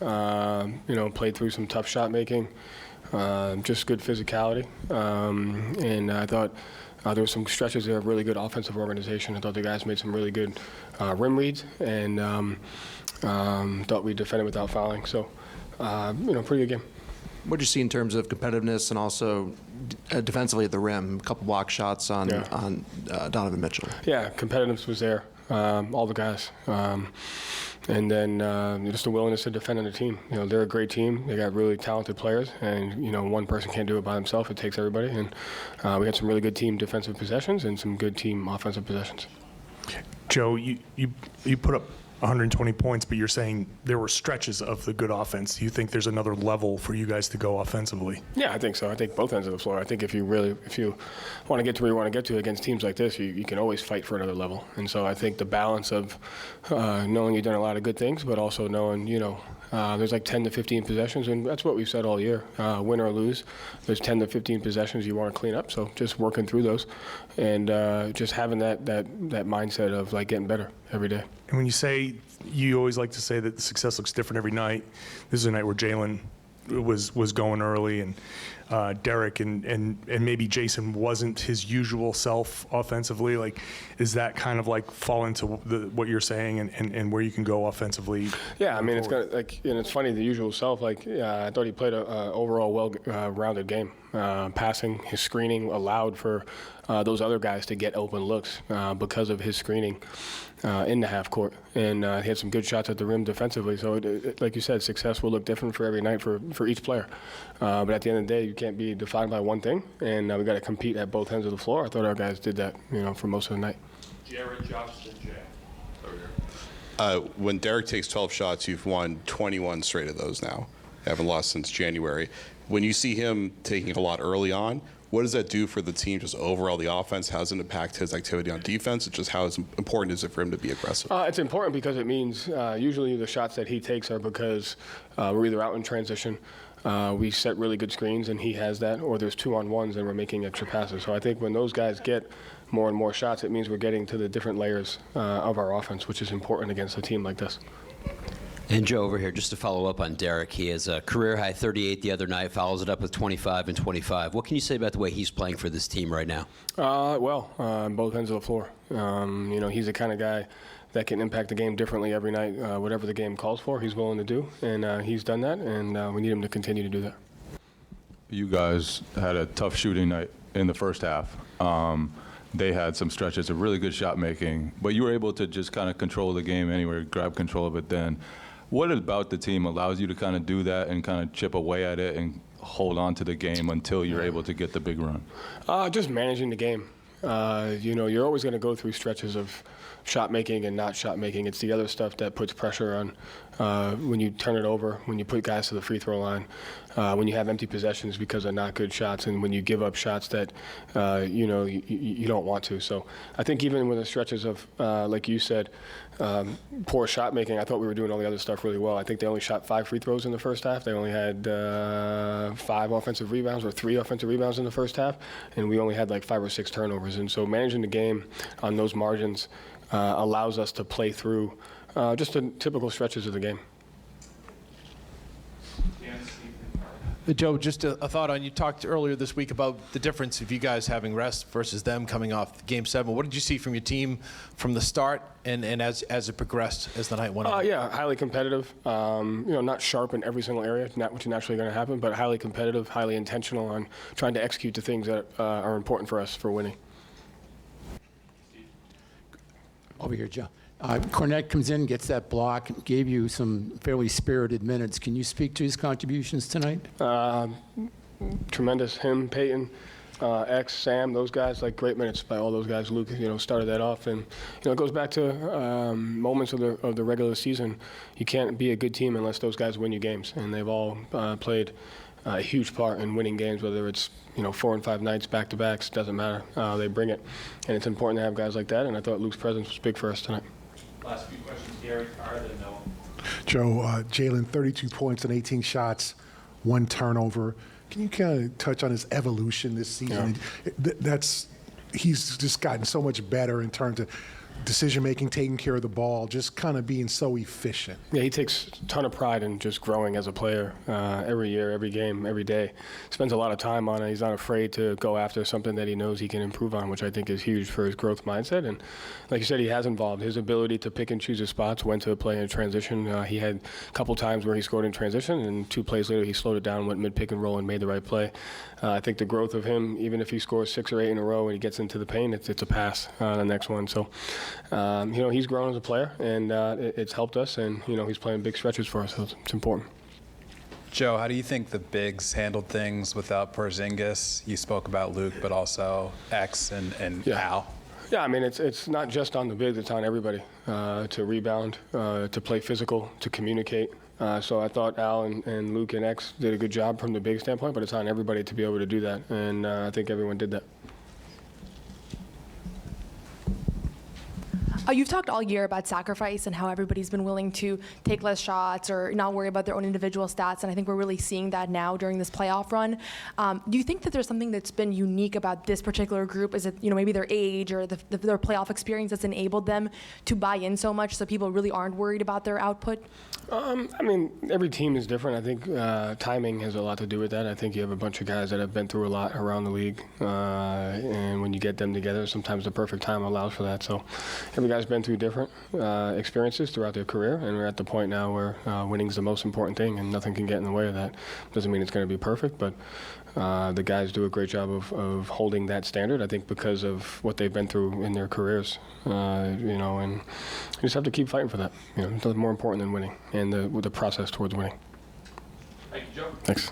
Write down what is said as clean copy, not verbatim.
Played through some tough shot making, just good physicality, and I thought there were some stretches there of really good offensive organization. I thought the guys made some really good rim reads, and thought we defended without fouling. So, pretty good game. What did you see in terms of competitiveness and also defensively at the rim? A couple block shots on Donovan Mitchell. Yeah, competitiveness was there. All the guys. And then just the willingness to defend on the team. They're a great team. They got really talented players, and one person can't do it by himself. It takes everybody. And we had some really good team defensive possessions and some good team offensive possessions. Joe, you put up 120 points, but you're saying there were stretches of the good offense. Do you think there's another level for you guys to go offensively? Yeah, I think so. I think both ends of the floor. I think if you want to get to where you want to get to against teams like this, you can always fight for another level. And so I think the balance of knowing you've done a lot of good things, but also knowing, there's like 10 to 15 possessions, and that's what we've said all year. Win or lose, there's 10 to 15 possessions you want to clean up. So just working through those, and just having that mindset of like getting better every day. And when you always like to say that the success looks different every night. This is a night where Jalen was going early, and Derek and maybe Jason wasn't his usual self offensively. Like, is that kind of like fall into what you're saying and where you can go offensively? Yeah, I mean, it's kind of like, it's funny, the usual self. Like, I thought he played a overall well-rounded game. Passing, his screening allowed for those other guys to get open looks because of his screening in the half court, and he had some good shots at the rim defensively. So, like you said, success will look different for every night for each player. But at the end of the day, you can't be defined by one thing, and we got to compete at both ends of the floor. I thought our guys did that, for most of the night. Jared, Josh, and Jay. When Derek takes 12 shots, you've won 21 straight of those now. You haven't lost since January. When you see him taking a lot early on, what does that do for the team, just overall the offense? How does it impact his activity on defense? It's just how important is it for him to be aggressive? It's important because it means usually the shots that he takes are because we're either out in transition, we set really good screens and he has that, or there's 2-on-1s and we're making extra passes. So I think when those guys get more and more shots, it means we're getting to the different layers of our offense, which is important against a team like this. And Joe, over here, just to follow up on Derek, he has a career-high 38 the other night, follows it up with 25 and 25. What can you say about the way he's playing for this team right now? On both ends of the floor. He's the kind of guy that can impact the game differently every night. Whatever the game calls for, he's willing to do, and he's done that, and we need him to continue to do that. You guys had a tough shooting night in the first half. They had some stretches of really good shot making, but you were able to just kind of control the game anyway, grab control of it then. What about the team allows you to kind of do that and kind of chip away at it and hold on to the game until you're able to get the big run? Just managing the game. You're always going to go through stretches of shot making and not shot making. It's the other stuff that puts pressure on when you turn it over, when you put guys to the free throw line, when you have empty possessions because of not good shots, and when you give up shots that you don't want to. So I think even with the stretches of, like you said, poor shot making, I thought we were doing all the other stuff really well. I think they only shot 5 free throws in the first half. They only had 5 offensive rebounds or 3 offensive rebounds in the first half, and we only had like 5 or 6 turnovers. And so managing the game on those margins allows us to play through just the typical stretches of the game. Joe, just a thought on, you talked earlier this week about the difference of you guys having rest versus them coming off Game 7. What did you see from your team from the start and as it progressed as the night went on? Yeah, highly competitive. Not sharp in every single area, not which is naturally going to happen, but highly competitive, highly intentional on trying to execute the things that are important for us for winning. Over here, Joe. Cornette comes in, gets that block, gave you some fairly spirited minutes. Can you speak to his contributions tonight? Tremendous. Him, Peyton, X, Sam, those guys, like great minutes by all those guys. Luke, started that off, and it goes back to moments of the regular season. You can't be a good team unless those guys win you games, and they've all played a huge part in winning games, whether it's 4 and 5 nights, back-to-backs, doesn't matter. They bring it, and it's important to have guys like that, and I thought Luke's presence was big for us tonight. Last few questions, Gary, Carr, then Noah. Joe, Jalen, 32 points and 18 shots, 1 turnover. Can you kind of touch on his evolution this season? Yeah. He's just gotten so much better in terms of decision-making, taking care of the ball, just kind of being so efficient. Yeah, he takes a ton of pride in just growing as a player every year, every game, every day. Spends a lot of time on it. He's not afraid to go after something that he knows he can improve on, which I think is huge for his growth mindset. And like you said, he has involved his ability to pick and choose his spots, when to play in transition. He had a couple times where he scored in transition, and 2 plays later he slowed it down, went mid-pick and roll, and made the right play. I think the growth of him, even if he scores 6 or 8 in a row and he gets into the paint, it's a pass on the next one. So, he's grown as a player, and it's helped us, and, he's playing big stretches for us, so it's important. Joe, how do you think the bigs handled things without Porzingis? You spoke about Luke, but also X and Al. Yeah, I mean, it's not just on the bigs, it's on everybody to rebound, to play physical, to communicate. So I thought Al and Luke and X did a good job from the big standpoint, but it's on everybody to be able to do that, and I think everyone did that. You've talked all year about sacrifice and how everybody's been willing to take less shots or not worry about their own individual stats, and I think we're really seeing that now during this playoff run. Do you think that there's something that's been unique about this particular group? Is it maybe their age or their playoff experience that's enabled them to buy in so much so people really aren't worried about their output? I mean, every team is different. I think timing has a lot to do with that. I think you have a bunch of guys that have been through a lot around the league, and when you get them together, sometimes the perfect time allows for that. So every guy's been through different experiences throughout their career, and we're at the point now where winning's the most important thing, and nothing can get in the way of that. Doesn't mean it's going to be perfect, but the guys do a great job of holding that standard, I think, because of what they've been through in their careers, and you just have to keep fighting for that. It's more important than winning, and the process towards winning. Thank you, Joe. Thanks.